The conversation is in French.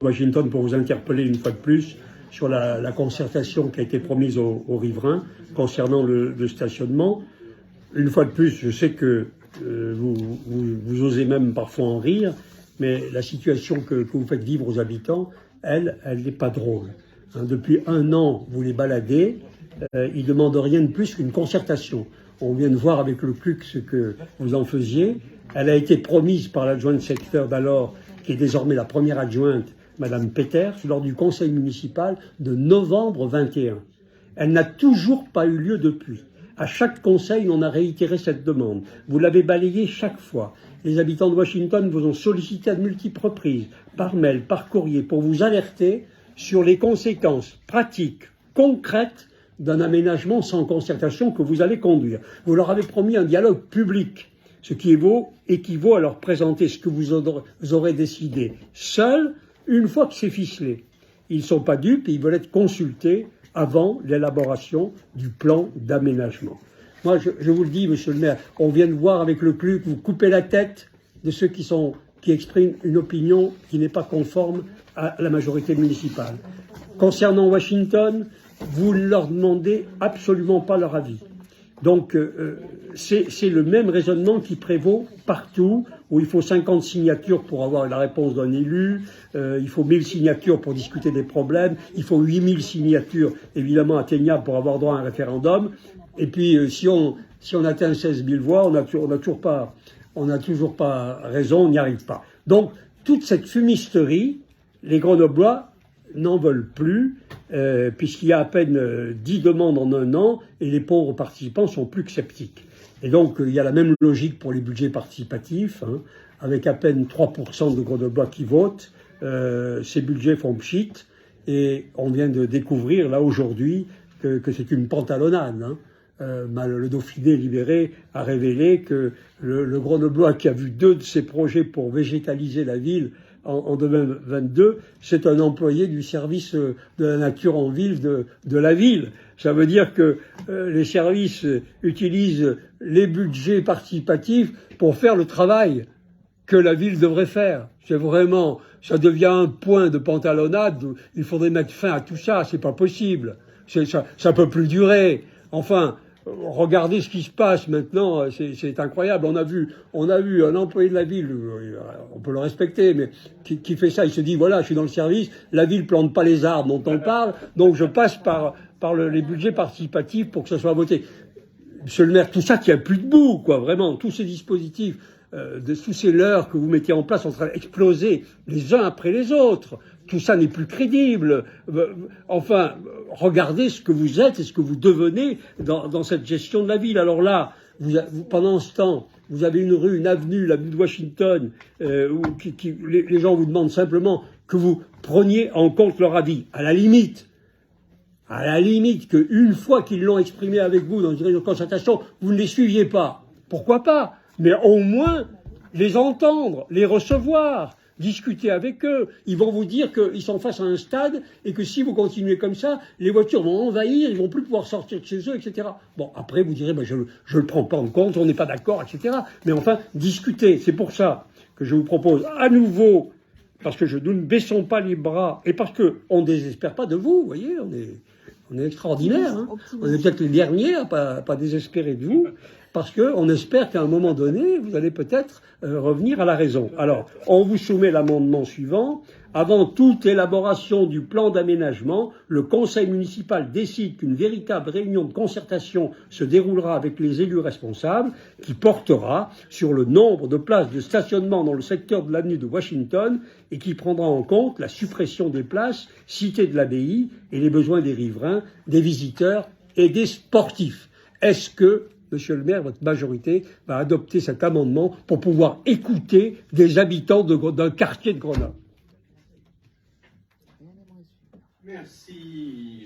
Washington pour vous interpeller une fois de plus sur la concertation qui a été promise aux riverains concernant le stationnement. Une fois de plus, je sais que vous osez même parfois en rire, mais la situation que vous faites vivre aux habitants, elle n'est pas drôle. Hein, depuis 1 an, vous les baladez, ils ne demandent rien de plus qu'une concertation. On vient de voir avec le CLUC ce que vous en faisiez. Elle a été promise par l'adjointe secteur d'alors, qui est désormais la première adjointe, Madame Peters, lors du conseil municipal de novembre 21. Elle n'a toujours pas eu lieu depuis. À chaque conseil, on a réitéré cette demande. Vous l'avez balayée chaque fois. Les habitants de Washington vous ont sollicité à de multiples reprises, par mail, par courrier, pour vous alerter sur les conséquences pratiques, concrètes d'un aménagement sans concertation que vous allez conduire. Vous leur avez promis un dialogue public, ce qui équivaut à leur présenter ce que vous aurez décidé seul, une fois que c'est ficelé. Ils ne sont pas dupes et ils veulent être consultés avant l'élaboration du plan d'aménagement. Moi, je vous le dis, monsieur le maire, on vient de voir avec le CLUC, vous coupez la tête de ceux qui expriment une opinion qui n'est pas conforme à la majorité municipale. Concernant Washington, vous ne leur demandez absolument pas leur avis. Donc, c'est le même raisonnement qui prévaut partout, où il faut 50 signatures pour avoir la réponse d'un élu, il faut 1000 signatures pour discuter des problèmes, il faut 8000 signatures, évidemment, atteignables pour avoir droit à un référendum. Et puis, si on atteint 16 000 voix, on n'a toujours pas raison, on n'y arrive pas. Donc, toute cette fumisterie, les Grenoblois n'en veulent plus, puisqu'il y a à peine 10 demandes en 1 an, et les pauvres participants sont plus que sceptiques. Et donc, il y a la même logique pour les budgets participatifs, hein, avec à peine 3% de Grenoblois qui votent, ces budgets font pchit, et on vient de découvrir, là, aujourd'hui, que c'est une pantalonnade, hein. Le Dauphiné libéré a révélé que le Grenoblois qui a vu 2 de ses projets pour végétaliser la ville en 2022, c'est un employé du service de la nature en ville de la ville. Ça veut dire que les services utilisent les budgets participatifs pour faire le travail que la ville devrait faire. C'est vraiment, ça devient un point de pantalonnade. Il faudrait mettre fin à tout ça. C'est pas possible. Ça peut plus durer. Enfin, regardez ce qui se passe maintenant, c'est incroyable. On a vu un employé de la ville, on peut le respecter, mais qui fait ça. Il se dit, voilà, je suis dans le service, la ville plante pas les arbres dont on parle, donc je passe par les budgets participatifs pour que ça soit voté. Monsieur le maire, tout ça tient plus debout, quoi, vraiment. Tous ces dispositifs, tous ces leurres que vous mettez en place sont en train d'exploser les uns après les autres. Tout ça n'est plus crédible. Enfin, regardez ce que vous êtes et ce que vous devenez dans cette gestion de la ville. Alors là, pendant ce temps, vous avez une rue, une avenue, l'avenue de Washington, où les gens vous demandent simplement que vous preniez en compte leur avis. À la limite, qu'une fois qu'ils l'ont exprimé avec vous dans une réunion de concertation, vous ne les suiviez pas. Pourquoi pas? Mais au moins les entendre, les recevoir, discuter avec eux. Ils vont vous dire qu'ils sont face à un stade et que si vous continuez comme ça, les voitures vont envahir, ils vont plus pouvoir sortir de chez eux, etc. Bon, après vous direz, je le prends pas en compte, on n'est pas d'accord, etc. Mais enfin, discutez. C'est pour ça que je vous propose à nouveau, parce que nous ne baissons pas les bras et parce qu'on ne désespère pas de vous, vous voyez, on est extraordinaire, hein. On est peut-être les derniers à pas désespérer de vous, parce qu'on espère qu'à un moment donné, vous allez peut-être revenir à la raison. Alors, on vous soumet l'amendement suivant. Avant toute élaboration du plan d'aménagement, le conseil municipal décide qu'une véritable réunion de concertation se déroulera avec les élus responsables, qui portera sur le nombre de places de stationnement dans le secteur de l'avenue de Washington et qui prendra en compte la suppression des places cité de l'abbaye et les besoins des riverains, des visiteurs et des sportifs. Est-ce que, monsieur le maire, votre majorité va adopter cet amendement pour pouvoir écouter des habitants d'un quartier de Grenoble? Merci.